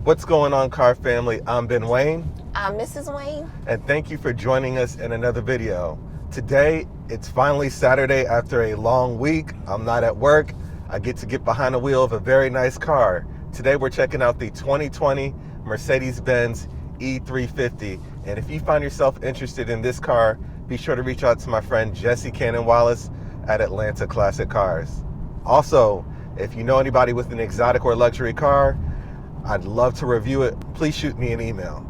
What's going on, car family? I'm Ben Wayne. I'm Mrs. Wayne. And thank you for joining us in another video. Today, it's finally Saturday after a long week. I'm not at work. I get to get behind the wheel of a very nice car. Today, we're checking out the 2020 Mercedes-Benz E350. And if you find yourself interested in this car, be sure to reach out to my friend Jesse Cannon-Wallace at Atlanta Classic Cars. Also, if you know anybody with an exotic or luxury car, I'd love to review it. Please shoot me an email.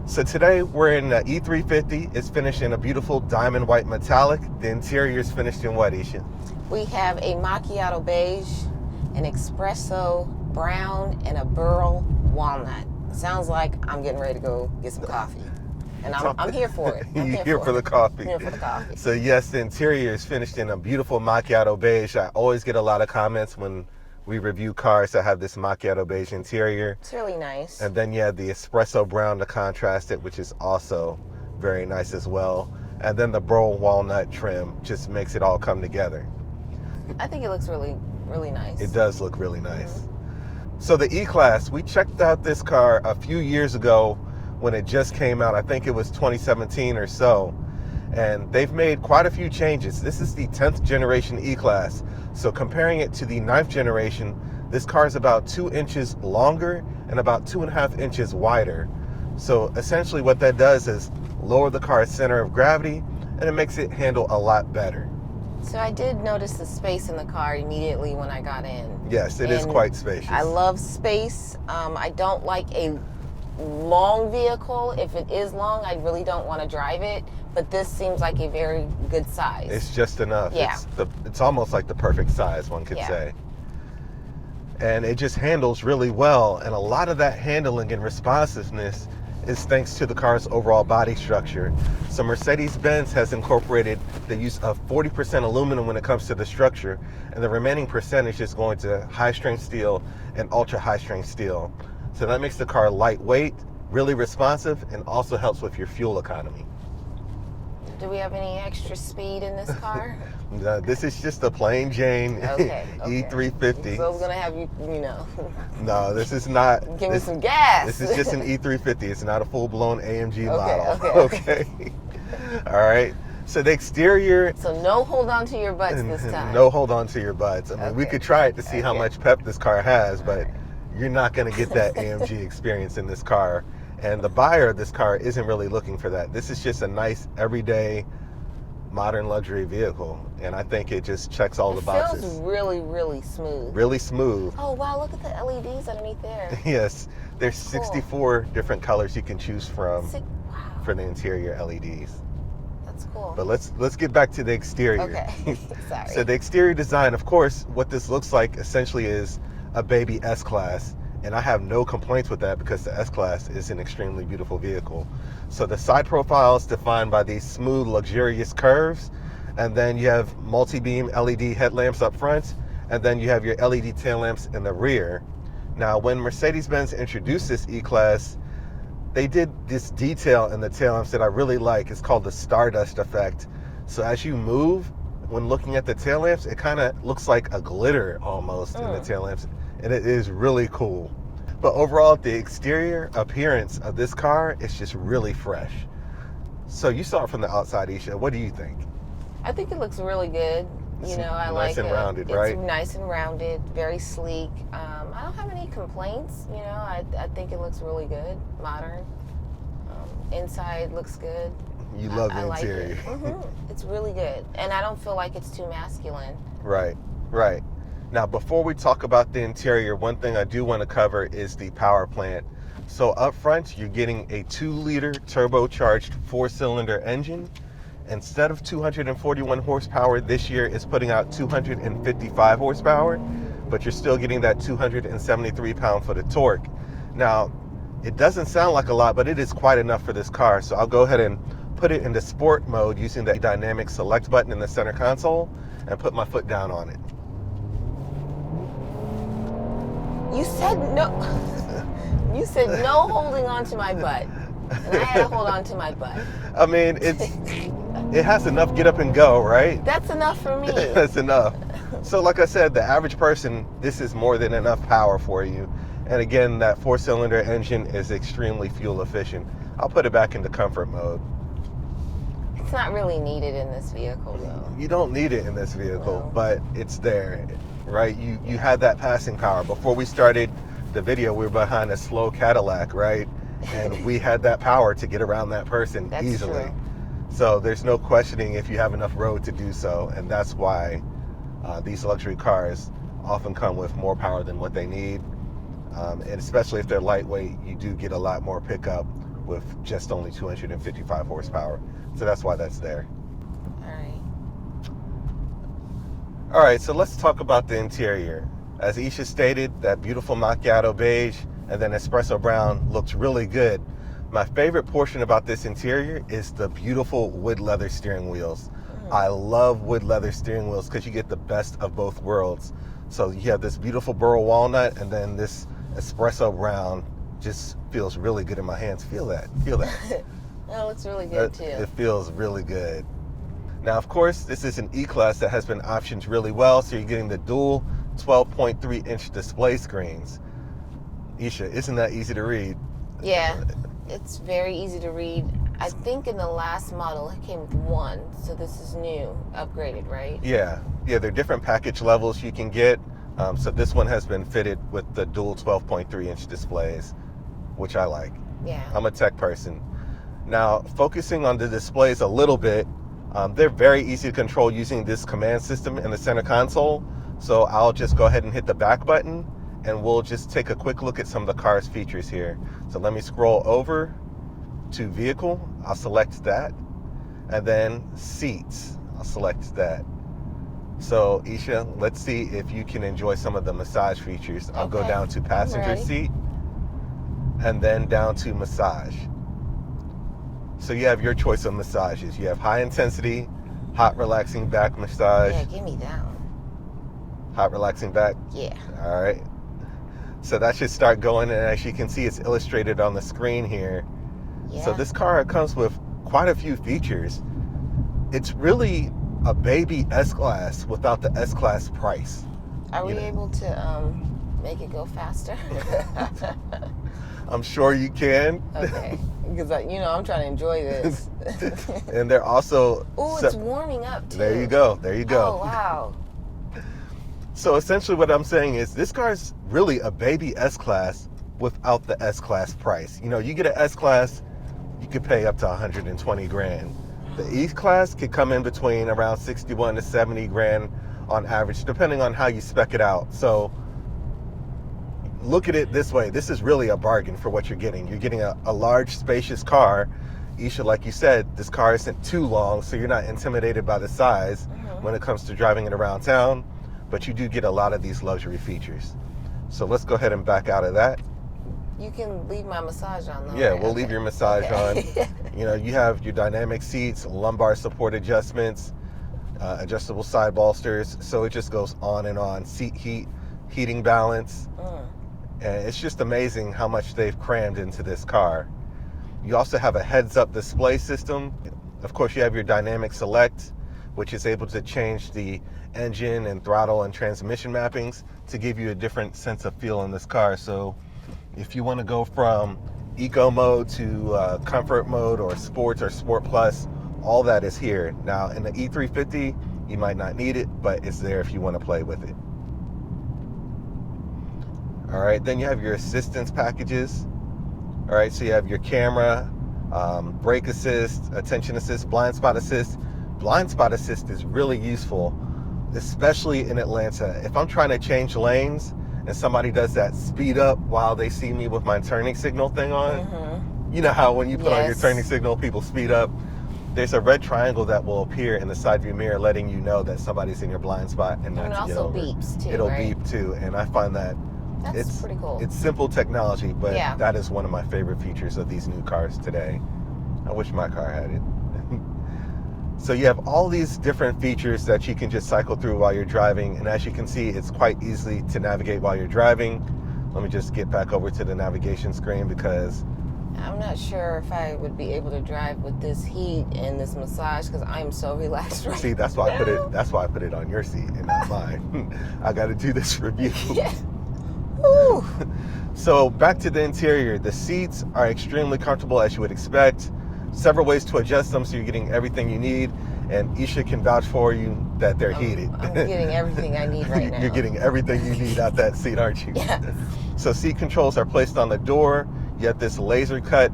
So today we're in the E350. It's finished in a beautiful diamond white metallic. The interior is finished in what, Esha? We have a macchiato beige, an espresso brown, and a burl walnut. Sounds like I'm getting ready to go get some coffee. And I'm here for it. You're here for the coffee. I'm here for the coffee. So yes, the interior is finished in a beautiful macchiato beige. I always get a lot of comments when we review cars that have this macchiato beige interior. It's really nice. And then you have the espresso brown to contrast it, which is also very nice as well. And then the burl walnut trim just makes it all come together. I think it looks really, really nice. It does look really nice. So the E-Class, we checked out this car a few years ago when it just came out. I think it was 2017 or so. And they've made quite a few changes. This is the 10th generation E-Class. So comparing it to the 9th generation, this car is about 2 inches longer and about 2.5 inches wider. So essentially what that does is lower the car's center of gravity, and it makes it handle a lot better. So I did notice the space in the car immediately when I got in. Yes, it is quite spacious. I love space. I don't like a long vehicle. If it is long, I really don't want to drive it. But this seems like a very good size. It's just enough. Yeah. It's almost like the perfect size, one could say. And it just handles really well. And a lot of that handling and responsiveness is thanks to the car's overall body structure. So Mercedes-Benz has incorporated the use of 40% aluminum when it comes to the structure, and the remaining percentage is going to high-strength steel and ultra-high-strength steel. So that makes the car lightweight, really responsive, and also helps with your fuel economy. Do we have any extra speed in this car? No, this is just a plain Jane E350. So it's gonna have you know. No, this is not. Give me some gas. This is just an E350. It's not a full-blown AMG model. Okay. All right. So the exterior. So no hold on to your butts this time. No hold on to your butts. I mean, we could try it to see how much pep this car has, but you're not going to get that AMG experience in this car. And the buyer of this car isn't really looking for that. This is just a nice, everyday, modern luxury vehicle. And I think it just checks all the boxes. It feels really, really smooth. Really smooth. Oh, wow, look at the LEDs underneath there. Yes, there's Cool. 64 different colors you can choose from Wow. for the interior LEDs. That's cool. But let's get back to the exterior. Okay, sorry. So the exterior design, of course, what this looks like essentially is a baby S-Class. And I have no complaints with that because the S-Class is an extremely beautiful vehicle. So the side profile is defined by these smooth, luxurious curves. And then you have multi-beam LED headlamps up front. And then you have your LED tail lamps in the rear. Now, when Mercedes-Benz introduced this E-Class, they did this detail in the tail lamps that I really like. It's called the Stardust effect. So as you move, when looking at the tail lamps, it kind of looks like a glitter almost in the tail lamps. And it is really cool. But overall, the exterior appearance of this car is just really fresh. So you saw it from the outside, Esha. What do you think? I think it looks really good. You know, I like it. Nice and rounded, right? It's nice and rounded, very sleek. I don't have any complaints. You know, I think it looks really good, modern. Inside looks good. You love the I interior. Like it. It's really good. And I don't feel like it's too masculine. Right. Now, before we talk about the interior, one thing I do want to cover is the power plant. So up front, you're getting a 2-liter turbocharged 4-cylinder engine. Instead of 241 horsepower, this year it's putting out 255 horsepower, but you're still getting that 273 pound-foot of torque. Now, it doesn't sound like a lot, but it is quite enough for this car. So I'll go ahead and put it into sport mode using the dynamic select button in the center console and put my foot down on it. You said no. You said no holding on to my butt. And I had to hold on to my butt. I mean, it has enough get up and go, right? That's enough for me. That's enough. So like I said, the average person, this is more than enough power for you. And again, that 4-cylinder engine is extremely fuel efficient. I'll put it back into comfort mode. It's not really needed in this vehicle, though. You don't need it in this vehicle, No. but it's there, right? You had that passing power. Before we started the video, we were behind a slow Cadillac, right? And we had that power to get around that person That's easily. true. So there's no questioning if you have enough road to do so, and that's why these luxury cars often come with more power than what they need. And especially if they're lightweight, you do get a lot more pickup with just only 255 horsepower. So that's why that's there. All right, so let's talk about the interior. As Esha stated, that beautiful macchiato beige and then espresso brown looks really good. My favorite portion about this interior is the beautiful wood leather steering wheels. I love wood leather steering wheels because you get the best of both worlds. So you have this beautiful burl walnut, and then this espresso brown just feels really good in my hands. Feel that. That looks really good too. It feels really good. Now, of course, this is an E-Class that has been optioned really well, so you're getting the dual 12.3-inch display screens. Esha, isn't that easy to read? Yeah, it's very easy to read. I think in the last model it came with one, so this is new, upgraded, right? Yeah, there are different package levels you can get. So this one has been fitted with the dual 12.3-inch displays, which I like. Yeah. I'm a tech person. Now, focusing on the displays a little bit, they're very easy to control using this command system in the center console. So I'll just go ahead and hit the back button, and we'll just take a quick look at some of the car's features here. So let me scroll over to vehicle. I'll select that, and then seats. I'll select that. So Esha, let's see if you can enjoy some of the massage features. I'll go down to passenger seat, and then down to massage. So you have your choice of massages. You have high intensity, hot relaxing back massage. Yeah, give me that one. Hot relaxing back? Yeah. All right. So that should start going, and as you can see, it's illustrated on the screen here. Yeah. So this car comes with quite a few features. It's really a baby S-Class without the S-Class price. Are we able to make it go faster? I'm sure you can. Okay. Because, I'm trying to enjoy this. And they're also... Oh, it's warming up, too. There you go. Oh, wow. So essentially what I'm saying is this car is really a baby S-Class without the S-Class price. You get an S-Class, you could pay up to 120 grand. The E-Class could come in between around 61 to 70 grand on average, depending on how you spec it out. So look at it this way. This is really a bargain for what you're getting. You're getting a large, spacious car. Esha, like you said, this car isn't too long, so you're not intimidated by the size when it comes to driving it around town, but you do get a lot of these luxury features. So let's go ahead and back out of that. You can leave my massage on, though. Yeah, we'll leave your massage on. You have your dynamic seats, lumbar support adjustments, adjustable side bolsters. So it just goes on and on. Seat heat, heating balance. And it's just amazing how much they've crammed into this car. You also have a heads-up display system. Of course, you have your dynamic select, which is able to change the engine and throttle and transmission mappings to give you a different sense of feel in this car. So if you want to go from eco mode to comfort mode or sports or sport plus, all that is here. Now in the E350, you might not need it, but it's there if you want to play with it. All right, then you have your assistance packages. All right, so you have your camera, brake assist, attention assist, blind spot assist. Blind spot assist is really useful, especially in Atlanta. If I'm trying to change lanes and somebody does that speed up while they see me with my turning signal thing on, you know how when you put on your turning signal, people speed up. There's a red triangle that will appear in the side view mirror letting you know that somebody's in your blind spot and not to get over. And it also beeps too, It'll right? beep too, and I find that That's pretty cool. It's simple technology, but that is one of my favorite features of these new cars today. I wish my car had it. So you have all these different features that you can just cycle through while you're driving, and as you can see, it's quite easy to navigate while you're driving. Let me just get back over to the navigation screen because I'm not sure if I would be able to drive with this heat and this massage because I'm so relaxed right See, that's why I put it on your seat and not mine. I got to do this review. Ooh. So back to the interior. The seats are extremely comfortable, as you would expect. Several ways to adjust them, so you're getting everything you need. And Esha can vouch for you that they're heated. I'm getting everything I need right now. You're getting everything you need out that seat, aren't you? Yeah. So seat controls are placed on the door. You have this laser cut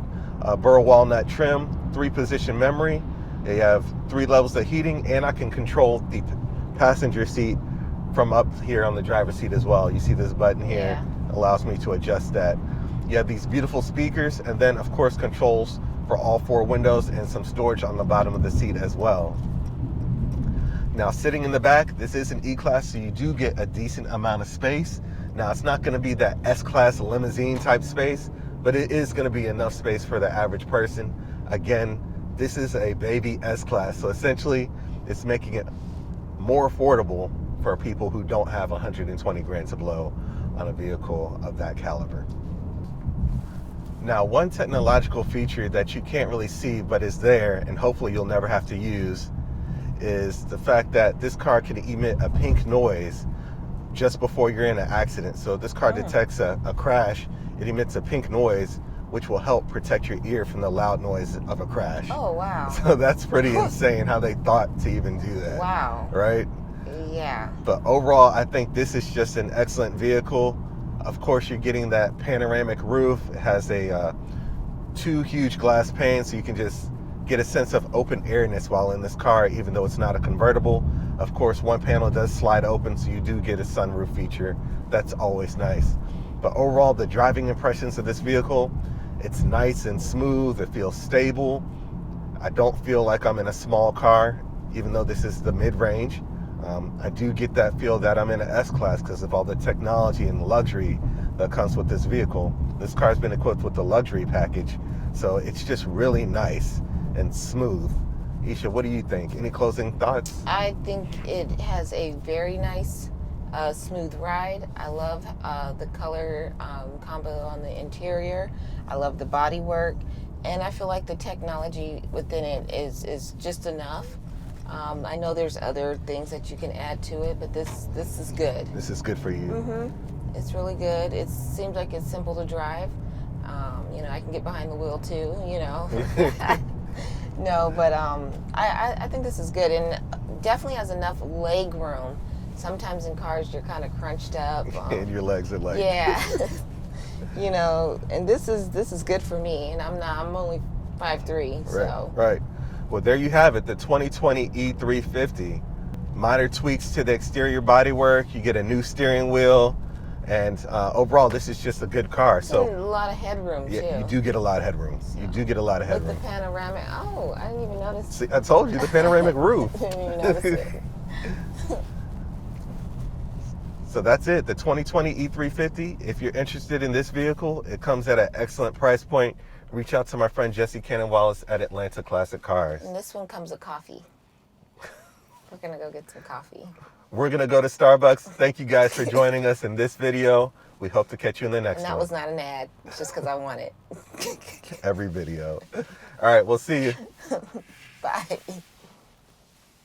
burl walnut trim, 3-position memory. They have 3 levels of heating, and I can control the passenger seat from up here on the driver's seat as well. You see this button here, allows me to adjust that. You have these beautiful speakers, and then of course controls for all 4 windows and some storage on the bottom of the seat as well. Now sitting in the back, this is an E-Class, so you do get a decent amount of space. Now it's not going to be that S-Class limousine type space, but it is going to be enough space for the average person. Again, this is a baby S-Class, so essentially it's making it more affordable for people who don't have 120 grand to blow on a vehicle of that caliber. Now, one technological feature that you can't really see but is there, and hopefully you'll never have to use, is the fact that this car can emit a pink noise just before you're in an accident. So if this car detects a crash, it emits a pink noise, which will help protect your ear from the loud noise of a crash. Oh, wow. So that's pretty insane how they thought to even do that. Wow. Right? Yeah. But overall, I think this is just an excellent vehicle. Of course, you're getting that panoramic roof. It has a 2 huge glass panes, so you can just get a sense of open airness while in this car, even though it's not a convertible. Of course, one panel does slide open, so you do get a sunroof feature. That's always nice. But overall, the driving impressions of this vehicle, it's nice and smooth. It feels stable. I don't feel like I'm in a small car, even though this is the mid-range. I do get that feel that I'm in an S-Class because of all the technology and luxury that comes with this vehicle. This car's been equipped with the luxury package, so it's just really nice and smooth. Esha, what do you think? Any closing thoughts? I think it has a very nice, smooth ride. I love the color combo on the interior. I love the bodywork, and I feel like the technology within it is just enough. I know there's other things that you can add to it, but this is good. This is good for you. It's really good. It seems like it's simple to drive. You know, I can get behind the wheel too, you know. No, but I think this is good, and definitely has enough leg room. Sometimes in cars you're kind of crunched up. And your legs are like... Yeah. You know, and this is good for me, and I'm only 5'3", so. Right. Well, there you have it, the 2020 E350. Minor tweaks to the exterior bodywork. You get a new steering wheel, and overall, this is just a good car. So a lot of headroom too. You do get a lot of headroom. You do get a lot of headroom. With the panoramic. Oh, I didn't even notice. See, I told you, the panoramic roof. I didn't even notice it. So that's it, the 2020 E350. If you're interested in this vehicle, it comes at an excellent price point. Reach out to my friend Jesse Cannon-Wallace at Atlanta Classic Cars. And this one comes with coffee. We're going to go get some coffee. We're going to go to Starbucks. Thank you guys for joining us in this video. We hope to catch you in the next one. And that was not an ad. It's just because I want it. Every video. All right, we'll see you. Bye.